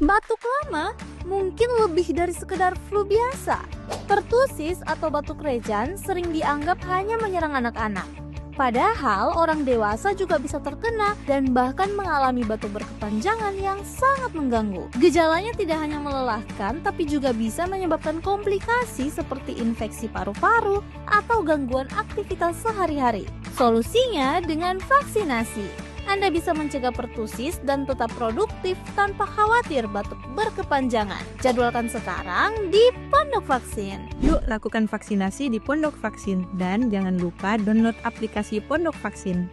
Batuk lama mungkin lebih dari sekedar flu biasa. Pertusis atau batuk rejan sering dianggap hanya menyerang anak-anak. Padahal orang dewasa juga bisa terkena dan bahkan mengalami batuk berkepanjangan yang sangat mengganggu. Gejalanya tidak hanya melelahkan, tapi juga bisa menyebabkan komplikasi seperti infeksi paru-paru atau gangguan aktivitas sehari-hari. Solusinya dengan vaksinasi. Anda bisa mencegah pertusis dan tetap produktif tanpa khawatir batuk berkepanjangan. Jadwalkan sekarang di Pondok Vaksin. Yuk lakukan vaksinasi di Pondok Vaksin dan jangan lupa download aplikasi Pondok Vaksin.